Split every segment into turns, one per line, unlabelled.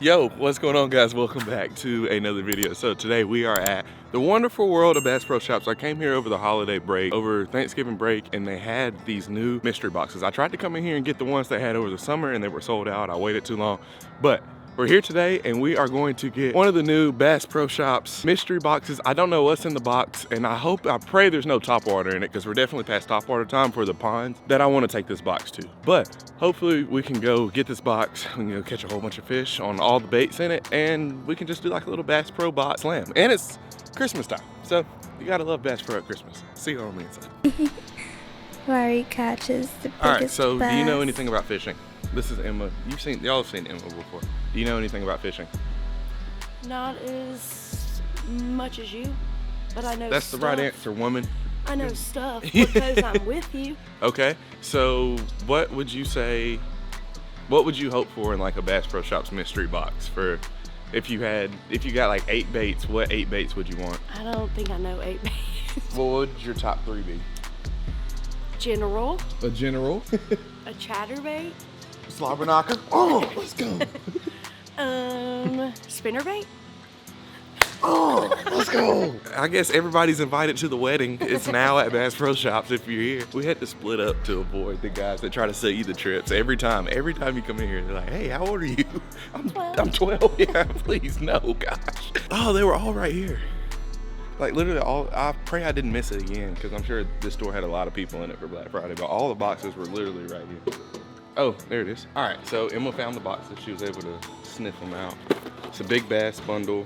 Yo, what's going on, guys? Welcome back to another video. So today we are at the wonderful world of Bass Pro Shops. I came here over the holiday break, over Thanksgiving break, and they had these new mystery boxes. I tried to come in here and get the ones they had over the summer and they were sold out. I waited too long, but we're here today and we are going to get one of the new Bass Pro Shops mystery boxes. I don't know what's in the box, and I pray there's no topwater in it, because we're definitely past topwater time for the ponds that I want to take this box to. But hopefully we can go get this box, we can go catch a whole bunch of fish on all the baits in it, and we can just do like a little Bass Pro box slam. And it's Christmas time, so you gotta love Bass Pro at Christmas. See you on the inside.
Larry catches the biggest
All right, so
bass.
do you know anything about fishing? This is Emma. Y'all have seen Emma before. Do you know anything about fishing?
Not as much as you, but I know
That's
stuff.
the right answer, woman.
I know stuff because I'm with you.
Okay, so what would you say, what would you hope for in like a Bass Pro Shops mystery box for, if you got like 8 baits, what 8 baits would you want?
I don't think I know 8 baits.
What would your top 3 be?
General,
A general?
a chatterbait,
Slobber knocker? Oh, let's go.
spinnerbait.
Oh, let's go. I guess everybody's invited to the wedding. It's now at Bass Pro Shops if you're here. We had to split up to avoid the guys that try to sell you the trips. Every time you come in here, they're like, hey, how old are you? I'm 12. Yeah, please, no, gosh. Oh, they were all right here. Like literally I pray I didn't miss it again, because I'm sure this store had a lot of people in it for Black Friday, but all the boxes were literally right here. Oh, there it is. All right, so Emma found the boxes. She was able to sniff them out. It's a big bass bundle.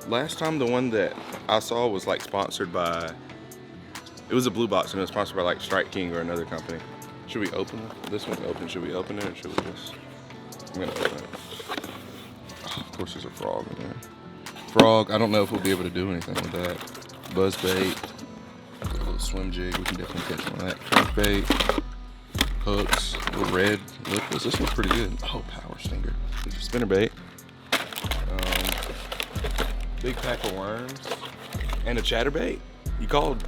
Last time the one that I saw was like sponsored by, it was a blue box and it was sponsored by like Strike King or another company. Should we open it? This one's open. Should we open it or should we just, I'm gonna open it. Oh, of course there's a frog in there. Frog, I don't know if we'll be able to do anything with that. Buzz bait, a little swim jig, we can definitely catch one of that. Crankbait, hooks, a little red lipless. This one's pretty good. Oh, power stinger. Spinner bait. Big pack of worms and a chatterbait. You called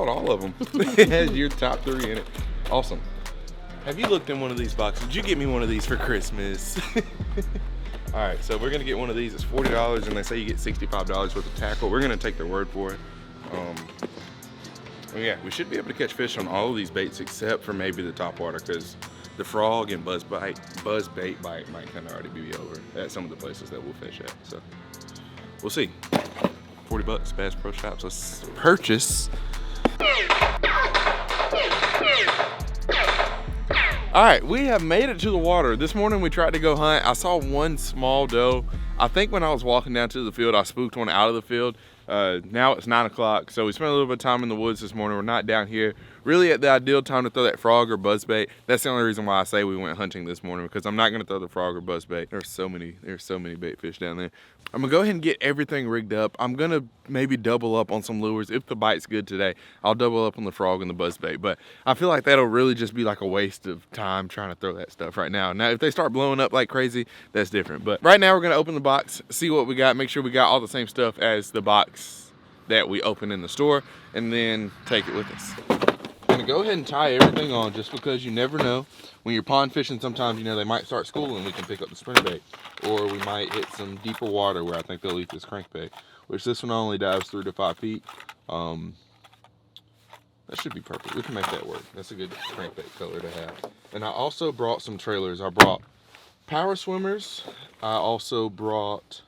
all of them. It has your top 3 in it. Awesome. Have you looked in one of these boxes? Did you get me one of these for Christmas? All right, so we're gonna get one of these. It's $40, and they say you get $65 worth of tackle. We're gonna take their word for it. Yeah, we should be able to catch fish on all of these baits except for maybe the topwater, because the frog and buzz bait bite might kind of already be over at some of the places that we'll fish at. So we'll see. $40, Bass Pro Shops. Let's purchase. All right, we have made it to the water. This morning we tried to go hunt. I saw one small doe. I think when I was walking down to the field, I spooked one out of the field. Now it's 9 o'clock, so we spent a little bit of time in the woods this morning. We're not down here really at the ideal time to throw that frog or buzzbait. That's the only reason why I say we went hunting this morning, because I'm not gonna throw the frog or buzzbait. There's so many bait fish down there. I'm gonna go ahead and get everything rigged up. I'm gonna maybe double up on some lures. If the bite's good today, I'll double up on the frog and the buzzbait, but I feel like that'll really just be like a waste of time trying to throw that stuff right now. Now, if they start blowing up like crazy, that's different. But right now we're gonna open the box, see what we got, make sure we got all the same stuff as the box that we open in the store, and then take it with us. I'm gonna go ahead and tie everything on, just because you never know. When you're pond fishing, sometimes, you know, they might start schooling. We can pick up the spinnerbait, or we might hit some deeper water where I think they'll eat this crankbait, which this one only dives 3 to 5 feet. That should be perfect. We can make that work. That's a good crankbait color to have. And I also brought some trailers. I brought power swimmers. I also brought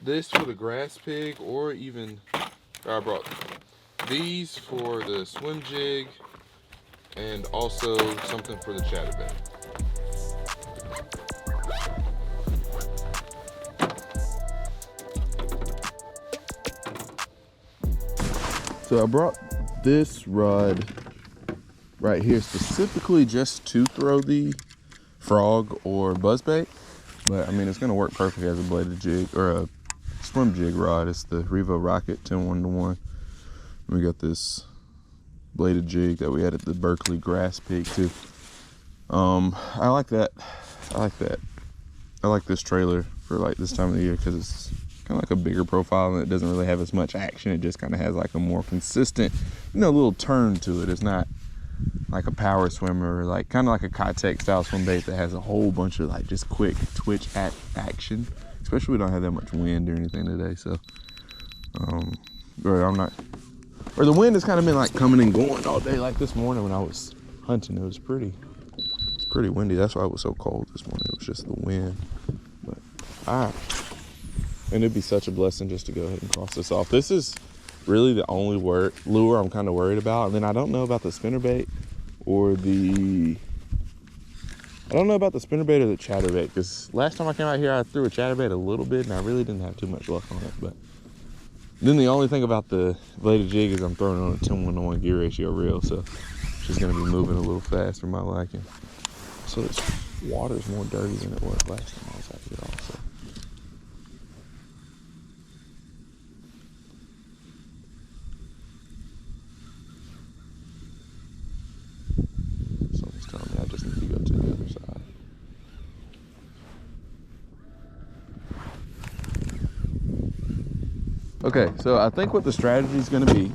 this for the grass pig, or even I brought these for the swim jig, and also something for the chatterbait. So I brought this rod right here specifically just to throw the frog or buzzbait, but I mean it's gonna work perfect as a bladed jig or a swim jig rod. It's the Revo Rocket 10-1-1. We got this bladed jig that we had at the Berkeley Grass Pig too. I like that. I like this trailer for like this time of the year, because it's kind of like a bigger profile and it doesn't really have as much action. It just kind of has like a more consistent, you know, little turn to it. It's not like a power swimmer, kind of like a Kitech style swim bait that has a whole bunch of like just quick twitch action. especially we don't have that much wind or anything today. So, or the wind has kind of been like coming and going all day. Like this morning when I was hunting, it was pretty windy. That's why it was so cold this morning. It was just the wind. But and it'd be such a blessing just to go ahead and cross this off. This is really the only lure I'm kind of worried about. And then I don't know about the spinnerbait or the chatterbait, because last time I came out here I threw a chatterbait a little bit and I really didn't have too much luck on it. But then the only thing about the bladed jig is I'm throwing on a 10-1-1 gear ratio reel, so she's going to be moving a little fast for my liking. So this water's more dirty than it was last time I was out here also. Someone's telling me I just need to go to the other side. Okay, so I think what the strategy is going to be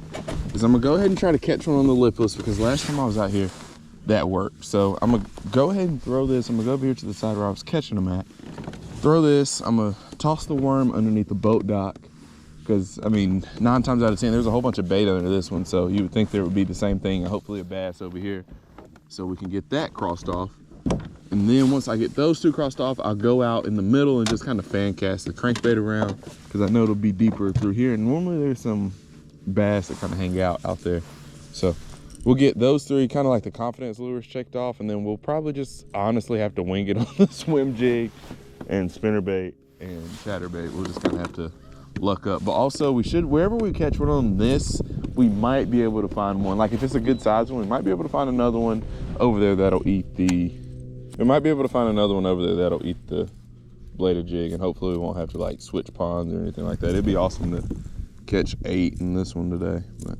is I'm going to go ahead and try to catch one on the lipless, because last time I was out here, that worked. So I'm going to go ahead and throw this. I'm going to go over here to the side where I was catching them at. Throw this. I'm going to toss the worm underneath the boat dock, because, I mean, 9 times out of 10, there's a whole bunch of bait under this one, so you would think there would be the same thing, and hopefully a bass over here, so we can get that crossed off. And then once I get those 2 crossed off, I'll go out in the middle and just kind of fan cast the crankbait around, because I know it'll be deeper through here. And normally there's some bass that kind of hang out there. So we'll get those 3 kind of like the confidence lures checked off, and then we'll probably just honestly have to wing it on the swim jig and spinnerbait and chatterbait. We'll just kind of have to luck up. But also we should, wherever we catch one on this, we might be able to find one. Like if it's a good size one, we might be able to find another one over there that'll eat the, bladed jig, and hopefully we won't have to like switch ponds or anything like that. It'd be awesome to catch 8 in this one today. But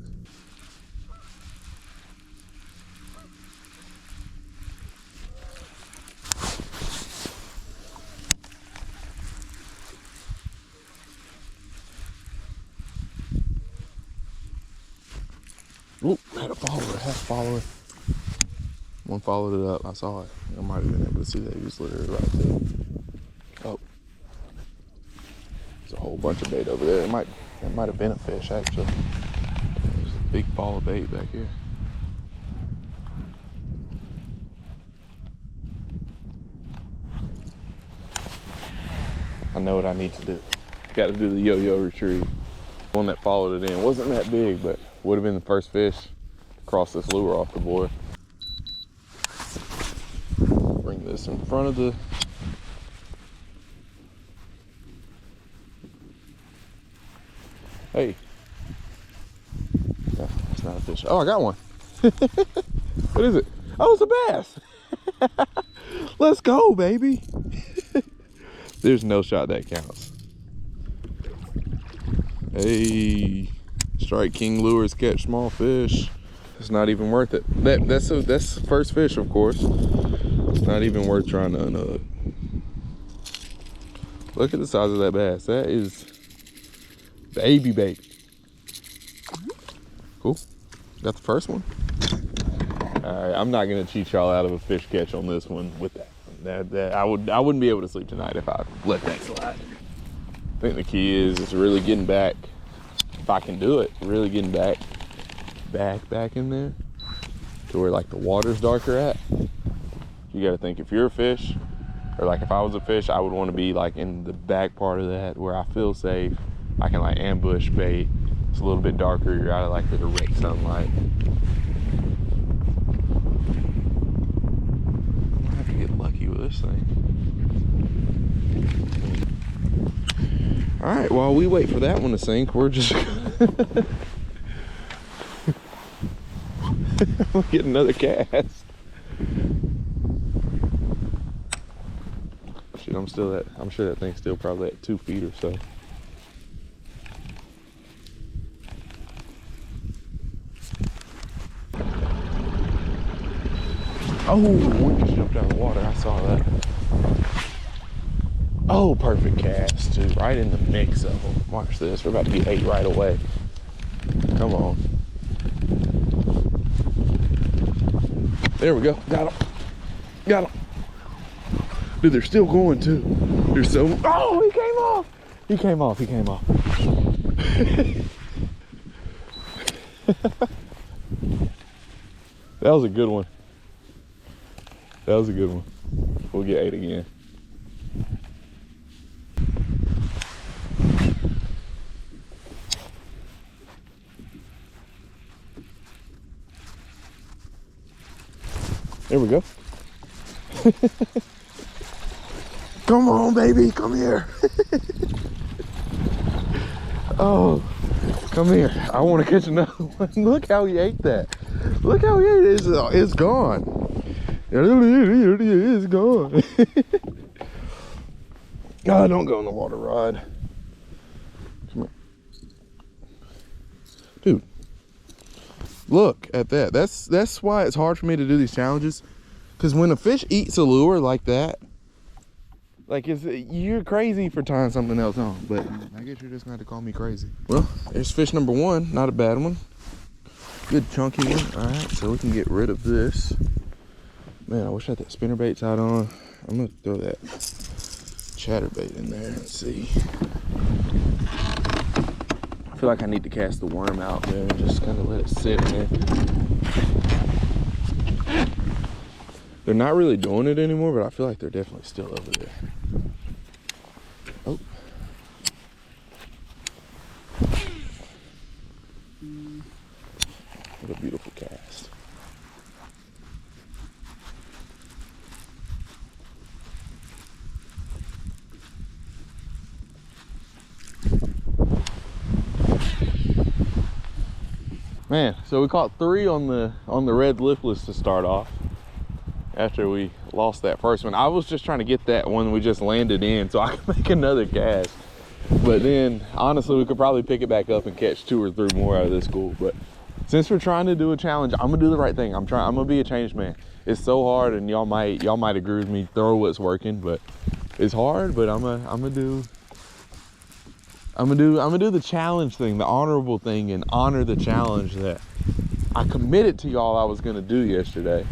oh, had a follower, half follower. One followed it up. I saw it. I might have been able to see that. He was literally right there. Oh, there's a whole bunch of bait over there. That might have been a fish actually. There's a big ball of bait back here. I know what I need to do. Got to do the yo-yo retrieve. One that followed it in wasn't that big, but would have been the first fish to cross this lure off the board. Bring this in front of the, hey, no, it's not a fish. Oh, I got one. What is it? Oh, it's a bass. Let's go, baby. There's no shot that counts. Hey, Strike King lures catch small fish. It's not even worth it. That's the first fish, of course. It's not even worth trying to unhook. Look at the size of that bass. That is baby bait. Cool. Got the first one. All right, I'm not gonna cheat y'all out of a fish catch on this one with that. I wouldn't be able to sleep tonight if I let that slide. I think the key is really getting back. If I can do it, really getting back in there to where like the water's darker at. You got to think, if you're a fish, or like if I was a fish, I would want to be like in the back part of that where I feel safe. I can like ambush bait. It's a little bit darker. You're out of like the direct sunlight. I'm gonna have to get lucky with this thing. All right, while we wait for that one to sink, we're just we'll get another cast. Shit, I'm sure that thing's still probably at 2 feet or so. Oh, one just jumped out of the water. I saw that. Oh, perfect cast, too. Right in the mix of them. Watch this. We're about to get 8 right away. Come on. There we go. Got him. Got him. Dude, they're still going, too. There's so, oh, he came off. He came off, he came off. That was a good one. That was a good one. We'll get 8 again. There we go. Come on, baby, come here. Oh, come here. I want to catch another one. Look how he ate that. Look how he ate it. It's gone. It's gone. God, don't go on the water rod. Come here. Dude, look at that. That's why it's hard for me to do these challenges. Because when a fish eats a lure like that, like you're crazy for tying something else on. But I guess you're just going to have to call me crazy. Well, there's fish number 1. Not a bad one. Good chunky one. All right, so we can get rid of this. Man, I wish I had that spinnerbait tied on. I'm going to throw that chatterbait in there. Let's see. I feel like I need to cast the worm out there and just kind of let it sit in there. They're not really doing it anymore, but I feel like they're definitely still over there. Oh. What a beautiful cast. Man, so we caught 3 on the red lipless to start off. After we lost that first one, I was just trying to get that one we just landed in so I could make another cast. But then honestly, we could probably pick it back up and catch 2 or 3 more out of this school. But since we're trying to do a challenge, I'm gonna do the right thing. I'm gonna be a changed man. It's so hard, and y'all might agree with me. Throw what's working, but it's hard. But I'm gonna do the challenge thing, the honorable thing, and honor the challenge that I committed to y'all I was gonna do yesterday.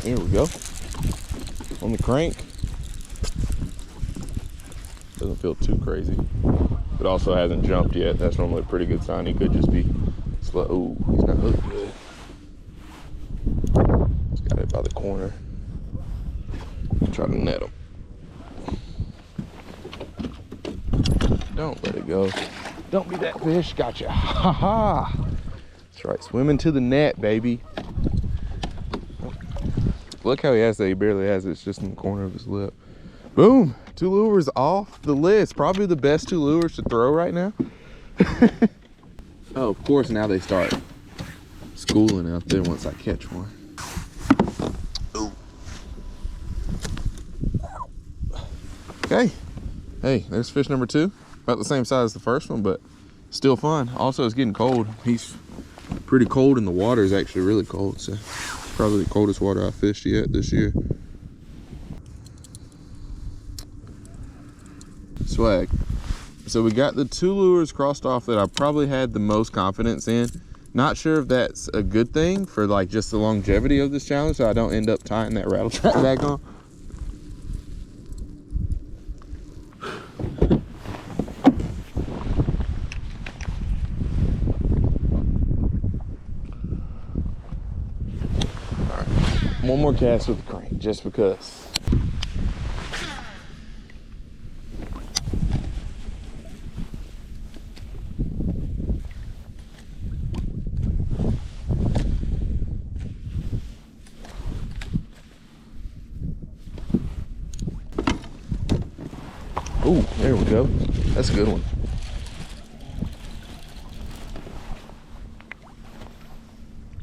Here we go. On the crank. Doesn't feel too crazy. But also hasn't jumped yet. That's normally a pretty good sign. He could just be slow. Ooh, he's not hooked good. He's got it by the corner. Try to net him. Don't let it go. Don't be that fish. Gotcha. Ha ha. That's right. Swimming to the net, baby. Look how he has that. He barely has it. It's just in the corner of his lip. Boom. 2 lures off the list. Probably the best 2 lures to throw right now. Oh, of course, now they start schooling out there once I catch one. Ooh. Okay. Hey, there's fish number 2. About the same size as the first one, but still fun. Also, it's getting cold. He's pretty cold, and the water is actually really cold. So probably the coldest water I've fished yet this year. Swag. So we got the 2 lures crossed off that I probably had the most confidence in. Not sure if that's a good thing for like just the longevity of this challenge, so I don't end up tying that rattle trap back on. One more cast with the crank, just because. Oh, there we go. That's a good one.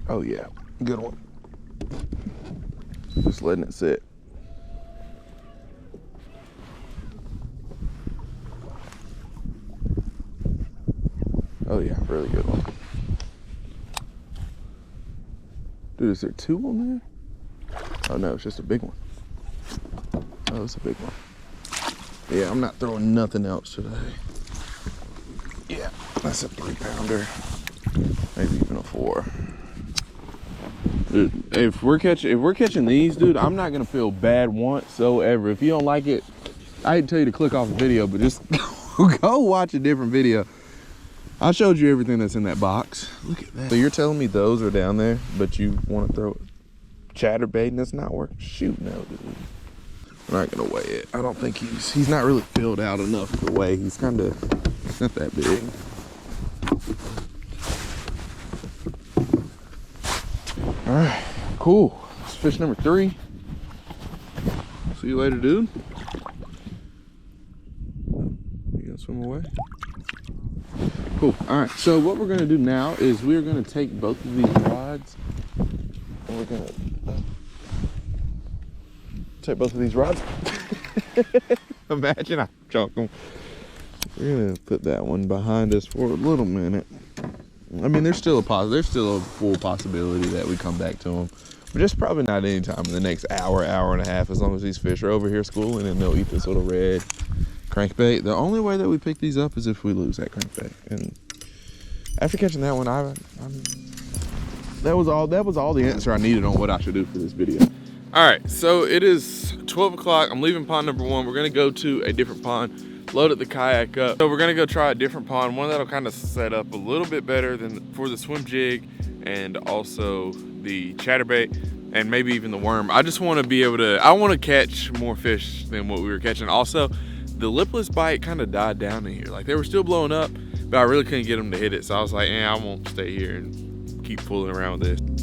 Oh yeah, good one. Just letting it sit. Oh yeah, really good one. Dude, is there 2 on there? Oh no, it's just a big one. Oh, it's a big one. Yeah, I'm not throwing nothing else today. Yeah, that's a 3-pounder. Maybe even a 4. Dude, if we're catching these, dude, I'm not gonna feel bad whatsoever. If you don't like it, I hate to tell you to click off the video, but just go watch a different video. I showed you everything that's in that box. Look at that. So you're telling me those are down there, but you want to throw chatterbait and it's not working? Shoot, no, dude. I'm not gonna weigh it. I don't think he's not really filled out enough to weigh. He's not that big. All right, cool. That's fish number 3. See you later, dude. You gonna swim away? Cool. All right, so what we're gonna do now is we're gonna take both of these rods and we're gonna take both of these rods. Imagine I chunk them. We're gonna put that one behind us for a little minute. I mean, there's still a full possibility that we come back to them, but just probably not any time in the next hour and a half, as long as these fish are over here schooling and they'll eat this little red crankbait. The only way that we pick these up is if we lose that crankbait. And after catching that one, that was all the answer I needed on what I should do for this video. All right, so it is 12 o'clock. I'm leaving pond number 1. We're gonna go to a different pond, loaded the kayak up. So we're gonna go try a different pond, one that'll kind of set up a little bit better than for the swim jig and also the chatterbait and maybe even the worm. I just want to be able to, I want to catch more fish than what we were catching. Also, the lipless bite kind of died down in here. Like, they were still blowing up, but I really couldn't get them to hit it. So I was like, I won't stay here and keep fooling around with this.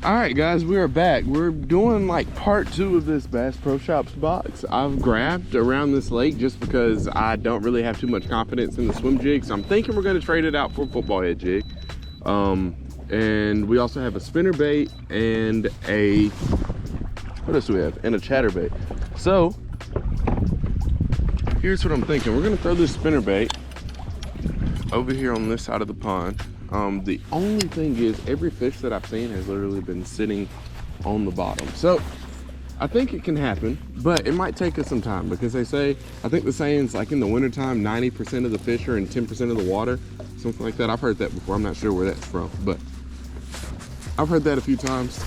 All right, guys, we are back. We're doing like part 2 of this Bass Pro Shops box. I've grabbed around this lake just because I don't really have too much confidence in the swim jig. So I'm thinking we're gonna trade it out for a football head jig. And we also have a spinner bait and what else do we have? And a chatterbait. So here's what I'm thinking. We're gonna throw this spinner bait over here on this side of the pond. The only thing is every fish that I've seen has literally been sitting on the bottom. So I think it can happen, but it might take us some time because they say, I think the saying's like in the wintertime, 90% of the fish are in 10% of the water, something like that. I've heard that before. I'm not sure where that's from, but I've heard that a few times.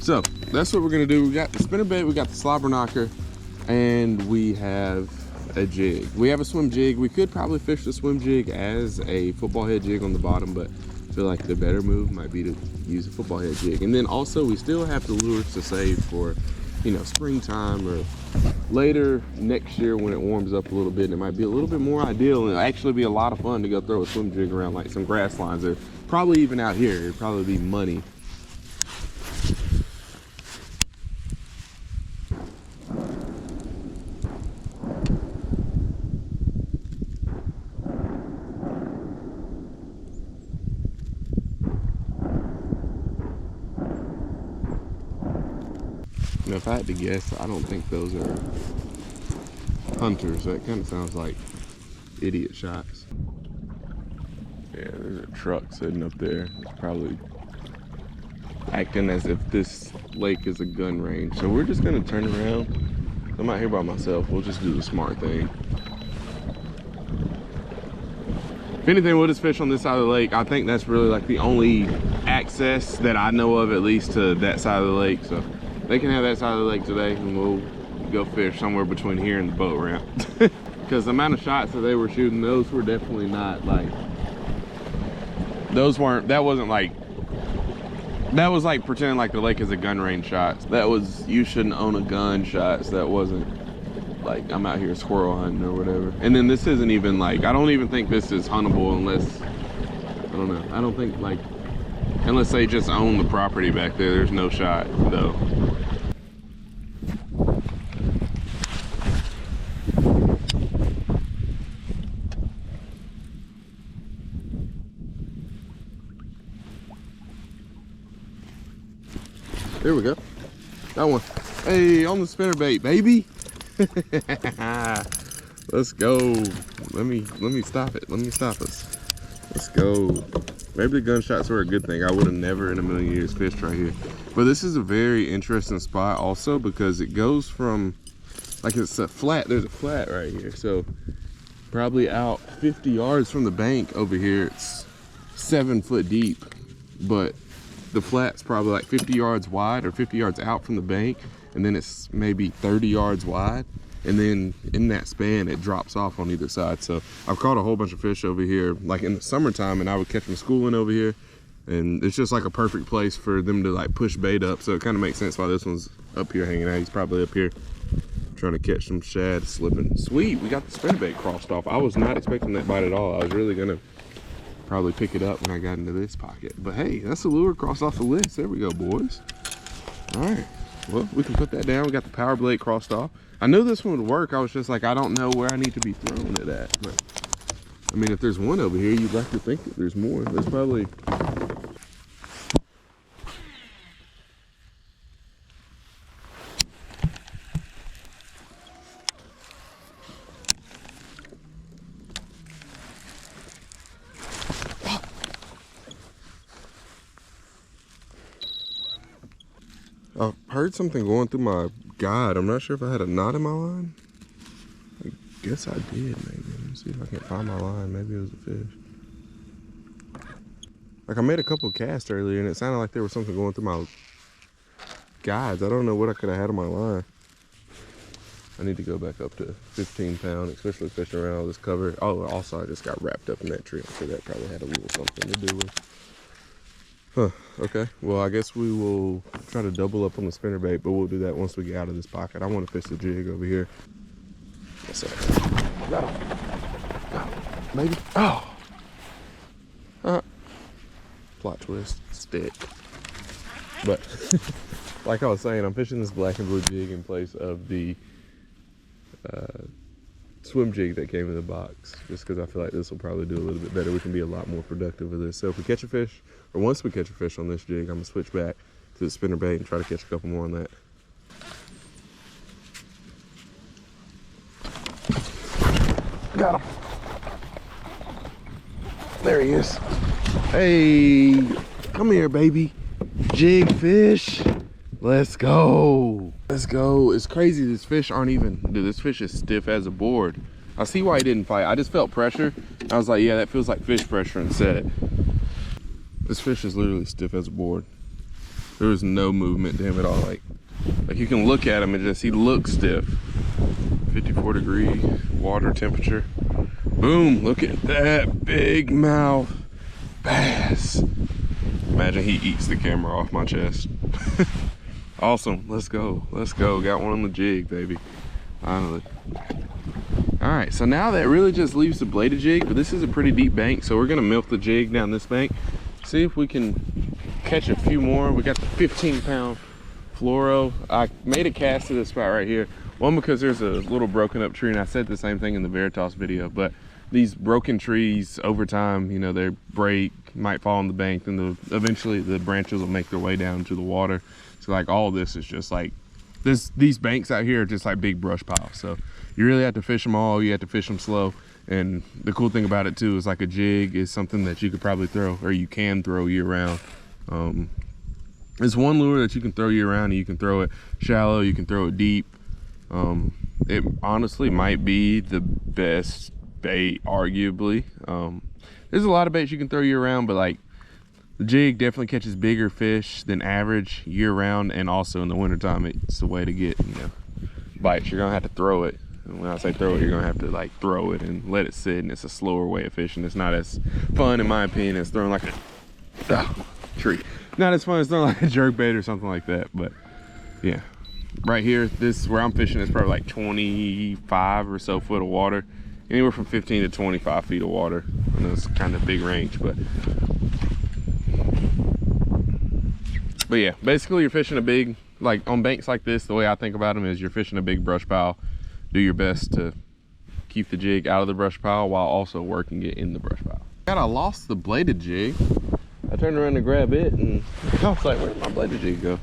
So that's what we're gonna do. We got the spinnerbait, we got the slobber knocker, and we have a jig. We have a swim jig. We could probably fish the swim jig as a football head jig on the bottom, but I feel like the better move might be to use a football head jig. And then also we still have the lures to save for, you know, springtime or later next year when it warms up a little bit and it might be a little bit more ideal and it'll actually be a lot of fun to go throw a swim jig around like some grass lines or probably even out here. It'd probably be money. You know, if I had to guess, I don't think those are hunters. That kind of sounds like idiot shots. Yeah, there's a truck sitting up there. It's probably acting as if this lake is a gun range. So we're just gonna turn around. I'm out here by myself. We'll just do the smart thing. If anything, we'll just fish on this side of the lake. I think that's really like the only access that I know of, at least, to that side of the lake. So they can have that side of the lake today and we'll go fish somewhere between here and the boat ramp. Because the amount of shots that they were shooting, those were definitely not like, that was like pretending like the lake is a gun range shots. That was, you shouldn't own a gun shots. That wasn't like, I'm out here squirrel hunting or whatever. And then this isn't even like, I don't even think this is huntable unless, I don't know. I don't think like, unless they just own the property back there, there's no shot though. Here we go. That one. Hey, on the spinnerbait, baby. Let's go. Let me stop it. Let me stop us. Let's go. Maybe the gunshots were a good thing. I would have never in a million years fished right here. But this is a very interesting spot also because it goes from, like, it's a flat. There's a flat right here. So probably out 50 yards from the bank over here, it's 7 foot deep. But the flat's probably like 50 yards wide or 50 yards out from the bank. And then it's maybe 30 yards wide. And then in that span, it drops off on either side. So I've caught a whole bunch of fish over here, like in the summertime, and I would catch them schooling over here. And it's just like a perfect place for them to like push bait up. So it kind of makes sense why this one's up here hanging out. He's probably up here trying to catch some shad slipping. Sweet, we got the spinnerbait crossed off. I was not expecting that bite at all. I was really gonna probably pick it up when I got into this pocket. But hey, that's a lure crossed off the list. There we go, boys. All right, well, we can put that down. We got the power blade crossed off. I knew this one would work. I was just like, I don't know where I need to be throwing it at. But I mean, if there's one over here, you'd like to think that there's more. There's probably... I heard something going through my guide. I'm not sure if I had a knot in my line. I guess I did, maybe. Let me see if I can find my line. Maybe it was a fish. Like, I made a couple of casts earlier and it sounded like there was something going through my guides. I don't know what I could have had on my line. I need to go back up to 15 pound, especially fishing around all this cover. Oh, also I just got wrapped up in that tree. So that probably had a little something to do with. Huh, okay. Well, I guess we will try to double up on the spinnerbait, but we'll do that once we get out of this pocket. I want to fish the jig over here. Yes, sir. Got him. Got him. Maybe. Oh. Plot twist. Stick. But, like I was saying, I'm fishing this black and blue jig in place of the swim jig that came in the box, just because I feel like this will probably do a little bit better. We can be a lot more productive with this. So if we catch a fish, or once we catch a fish on this jig, I'm gonna switch back to the spinnerbait and try to catch a couple more on that. Got him. There he is. Hey, come here, baby. Jig fish. Let's go. Let's go. It's crazy. This fish aren't even, dude, this fish is stiff as a board. I see why he didn't fight. I just felt pressure. I was like, yeah, that feels like fish pressure, and set it. This fish is literally stiff as a board. There was no movement to him at all. Like you can look at him and just, he looks stiff. 54 degree water temperature. Boom, look at that big mouth bass. Imagine he eats the camera off my chest. Awesome, let's go, let's go. Got one on the jig, baby, finally. All right, so now that really just leaves the bladed jig, but this is a pretty deep bank, so we're gonna milk the jig down this bank, see if we can catch a few more. We got the 15 pound fluoro. I made a cast to this spot right here. One, because there's a little broken up tree, and I said the same thing in the Veritas video, but these broken trees over time, you know, they break, might fall on the bank, and eventually the branches will make their way down to the water. So like all this is just like, these banks out here are just like big brush piles. So you really have to fish them all, you have to fish them slow. And the cool thing about it too is like a jig is something that you could probably throw, or you can throw year round. It's one lure that you can throw year round, and you can throw it shallow, you can throw it deep. It honestly might be the best bait, arguably. There's a lot of baits you can throw year round, but like the jig definitely catches bigger fish than average year round, and also in the wintertime it's the way to get, you know, bites. You're gonna have to throw it. And when I say throw it, you're gonna have to like throw it and let it sit, and it's a slower way of fishing. It's not as fun, in my opinion, as throwing like a tree. Not as fun as throwing like a jerk bait or something like that. But yeah, right here, this where I'm fishing is probably like 25 or so foot of water, anywhere from 15 to 25 feet of water. I know it's kind of big range, but yeah, basically you're fishing a big, like on banks like this, the way I think about them is you're fishing a big brush pile. Do your best to keep the jig out of the brush pile while also working it in the brush pile. I lost the bladed jig. I turned around to grab it and I was like, where did my bladed jig go?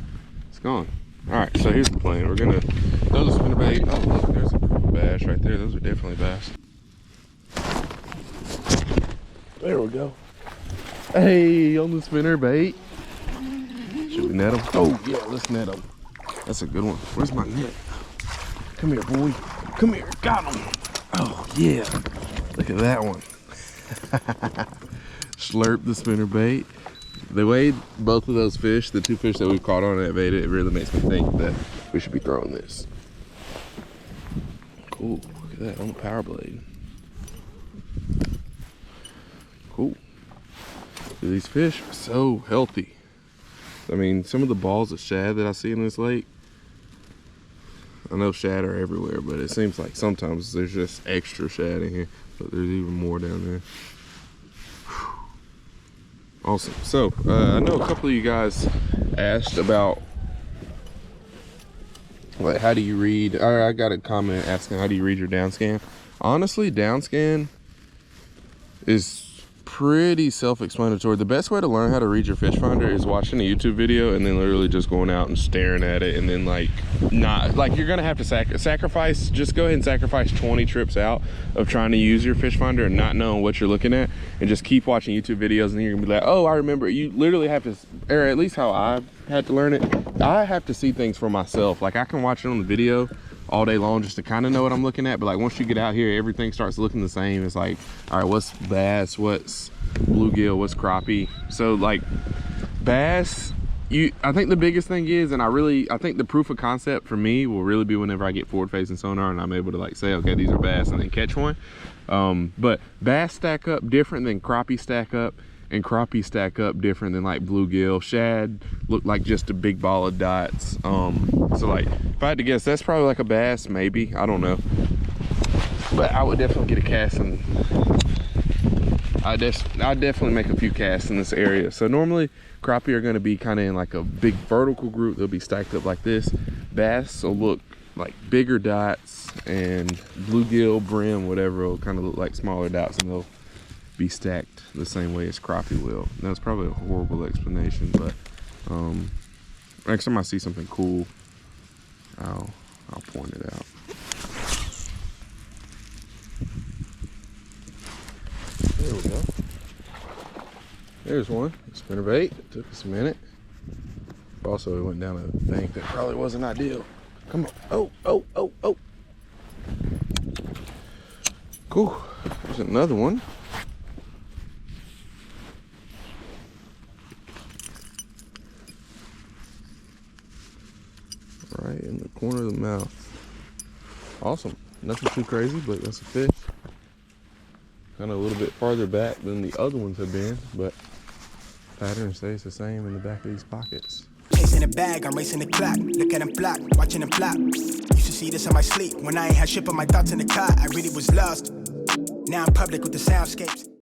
It's gone. All right, so here's the plan. We're gonna throw the spinnerbait. Oh, look, there's a group of bass right there. Those are definitely bass. There we go. Hey, on the spinnerbait. Should we net them? Oh, yeah, let's net them. That's a good one. Where's my net? Come here, boy. Come here. Got him. Oh, yeah. Look at that one. Slurp the spinnerbait. The way both of those fish, the two fish that we caught on that bait, it really makes me think that we should be throwing this. Cool. Look at that on the power blade. Cool. These fish are so healthy. I mean, some of the balls of shad that I see in this lake, I know shad are everywhere, but it seems like sometimes there's just extra shad in here, but there's even more down there. Whew. Awesome. So, I know a couple of you guys asked about, like, how do you read, I got a comment asking how do you read your down scan. Honestly, down scan is pretty self-explanatory. The best way to learn how to read your fish finder is watching a YouTube video and then literally just going out and staring at it, and then like not like you're gonna have to sacrifice, just go ahead and sacrifice 20 trips out of trying to use your fish finder and not knowing what you're looking at, and just keep watching YouTube videos, and then you're gonna be like, oh, I remember. You literally have to, or at least how I had to learn it, I have to see things for myself. Like I can watch it on the video all day long just to kind of know what I'm looking at, but like once you get out here, everything starts looking the same. It's like, all right, what's bass, what's bluegill, what's crappie? So like bass, I think the biggest thing is, and I think the proof of concept for me will really be whenever I get forward facing sonar and I'm able to like say, okay, these are bass, and then catch one. But bass stack up different than crappie stack up, and crappie stack up different than like bluegill. Shad look like just a big ball of dots. So like if I had to guess, that's probably like a bass, maybe, I don't know, but I would definitely get a cast, and I definitely make a few casts in this area. So normally crappie are going to be kind of in like a big vertical group. They'll be stacked up like this. Bass will look like bigger dots, and bluegill, brim, whatever will kind of look like smaller dots, and they'll be stacked the same way as crappie will. That's probably a horrible explanation, but next time I see something cool, I'll point it out. There we go. There's one. Spinnerbait. It took us a minute. Also, it went down a bank that probably wasn't ideal. Come on. Oh, oh, oh, oh. Cool. There's another one. Right in the corner of the mouth. Awesome. Nothing too crazy, but that's a fish. Kind of a little bit farther back than the other ones have been, but pattern stays the same in the back of these pockets.
Chasing a bag, I'm racing the clock. Look at them block, watching them flop. Used to see this in my sleep when I ain't had shit but my thoughts in the car. I really was lost. Now I'm public with the soundscapes.